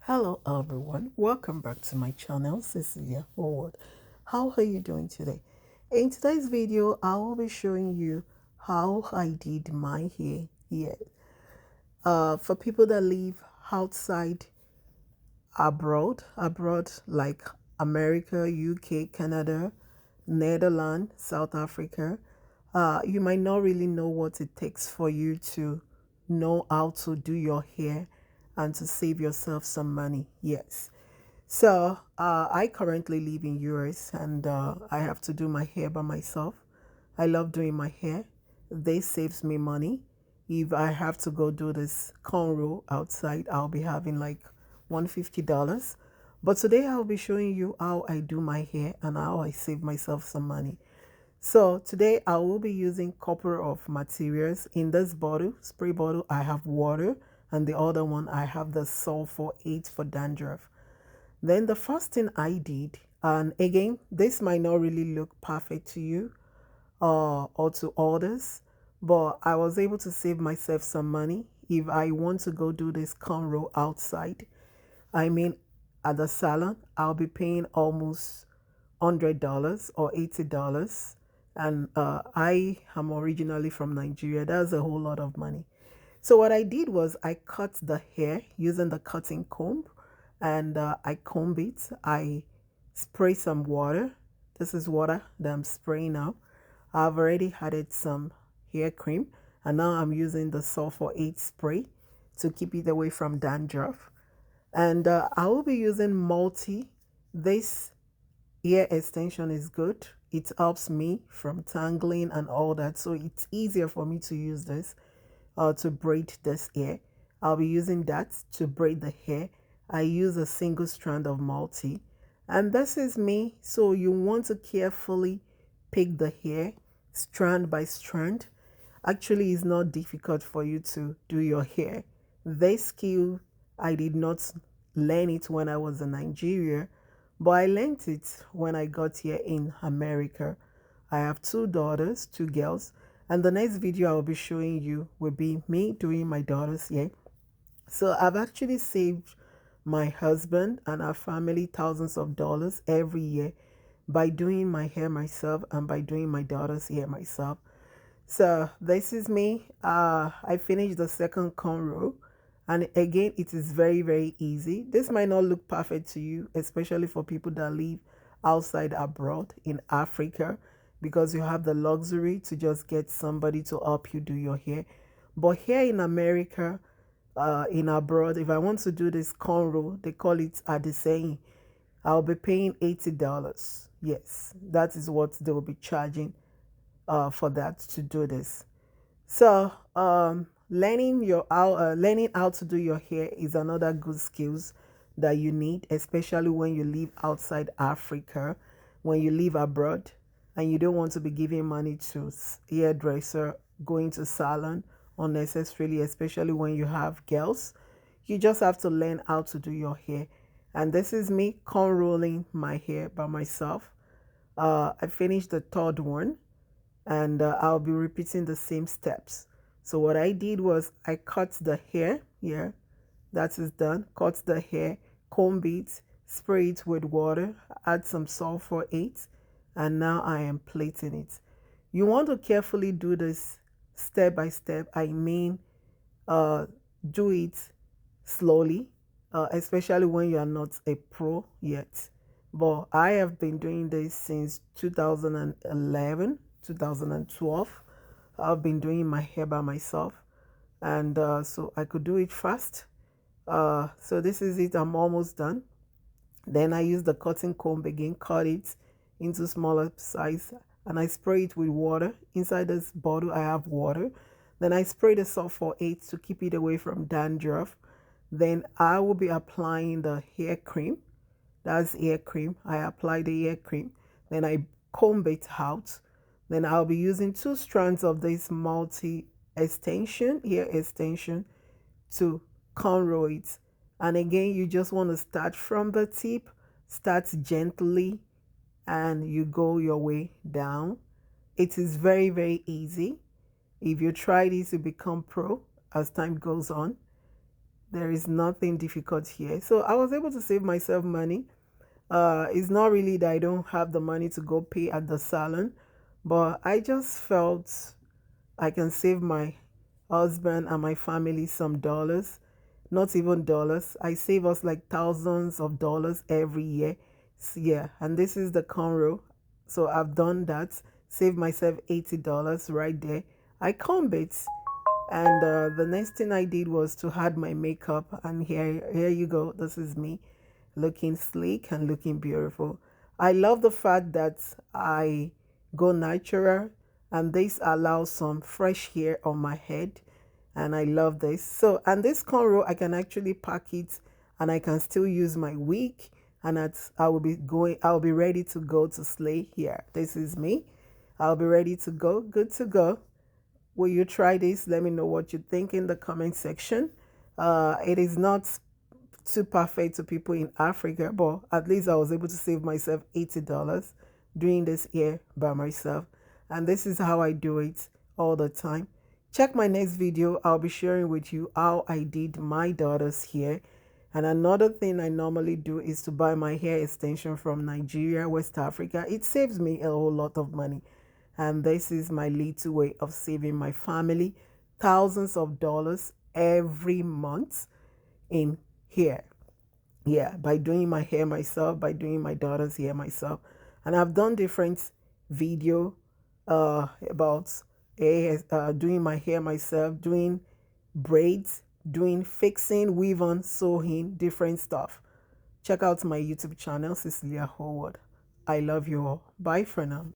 Hello everyone, welcome back to my channel, Cecilia Forward. How are you doing today? In today's video, I will be showing you how I did my hair here. For people that live outside abroad like America, UK, Canada, Netherlands, South Africa, you might not really know what it takes for you to know how to do your hair and to save yourself some money. Yes. So I currently live in US and I have to do my hair by myself. I love doing my hair. This saves me money. If I have to go do this cornrow outside, I'll be having like $150. But today I'll be showing you how I do my hair and how I save myself some money. So today I will be using couple of materials. In this bottle, spray bottle, I have water, and the other one I have the sulfur 8 for dandruff. Then the first thing I did, and again, this might not really look perfect to you or to others, but I was able to save myself some money. If I want to go do this cornrow outside, I mean at the salon, I'll be paying almost $100 or $80. And I am originally from Nigeria. That's a whole lot of money. So what I did was I cut the hair using the cutting comb, and I comb it. I spray some water. This is water that I'm spraying now. I've already added some hair cream, and now I'm using the sulfur 8 spray to keep it away from dandruff. And I will be using multi. This ear extension is good. It helps me from tangling and all that, so it's easier for me to use this to braid this hair. I'll be using that to braid the hair. I use a single strand of multi, and this is me. So you want to carefully pick the hair strand by strand. Actually, it's not difficult for you to do your hair. This skill, I did not learn it when I was in Nigeria, but I learned it when I got here in America. I have two daughters, two girls, and the next video I will be showing you will be me doing my daughter's hair. So I've actually saved my husband and our family thousands of dollars every year by doing my hair myself and by doing my daughter's hair myself. So this is me. I finished the second cornrow, and again, it is very easy. This might not look perfect to you, especially for people that live outside abroad in Africa, because you have the luxury to just get somebody to help you do your hair. But here in America, in abroad, if I want to do this cornrow, they call it adesanya, I'll be paying $80. Yes, that is what they will be charging for that to do this. So learning how to do your hair is another good skills that you need, especially when you live outside Africa, when you live abroad, and you don't want to be giving money to hairdresser, going to salon unnecessarily, especially when you have girls. You just have to learn how to do your hair. And this is me cornrolling my hair by myself. I finished the third one, and I'll be repeating the same steps. So what I did was I cut the hair here. That is done. Cut the hair, comb it, spray it with water, add some sulfur 8, and now I am plaiting it. You want to carefully do this step by step. I mean, uh, do it slowly, especially when you are not a pro yet. But I have been doing this since 2011, 2012. I've been doing my hair by myself, and so I could do it fast. So this is it. I'm almost done. Then I use the cutting comb again, cut it into smaller size, and I spray it with water. Inside this bottle, I have water. Then I spray the sulfur 8 to keep it away from dandruff. Then I will be applying the hair cream. That's hair cream. I apply the hair cream. Then I comb it out. Then I'll be using two strands of this multi extension, hair extension, to cornrow it. And again, you just want to start from the tip, start gently, and you go your way down. It is very easy. If you try this, you become pro as time goes on. There is nothing difficult here. So I was able to save myself money. It's not really that I don't have the money to go pay at the salon, but I just felt I can save my husband and my family some dollars, not even dollars. I save us like thousands of dollars every year. Yeah, and this is the cornrow. So I've done that, saved myself $80 right there. I comb it, and the next thing I did was to add my makeup. And here you go. This is me looking sleek and looking beautiful. I love the fact that I go natural, and this allows some fresh hair on my head, and I love this. So, and this cornrow, I can actually pack it, and I can still use my wig, and I'll be ready to go to slay here. This is me. I'll be ready to go, good to go. Will you try this? Let me know what you think in the comment section. It is not too perfect to people in Africa, but at least I was able to save myself $80 doing this here by myself. And this is how I do it all the time. Check my next video. I'll be sharing with you how I did my daughter's hair. And another thing I normally do is to buy my hair extension from Nigeria, West Africa. It saves me a whole lot of money. And this is my little way of saving my family thousands of dollars every month in hair. Yeah, by doing my hair myself, by doing my daughter's hair myself. And I've done different video about doing my hair myself, doing braids, doing fixing, weave on, sewing, different stuff. Check out my YouTube channel, Cecilia Howard. I love you all. Bye for now.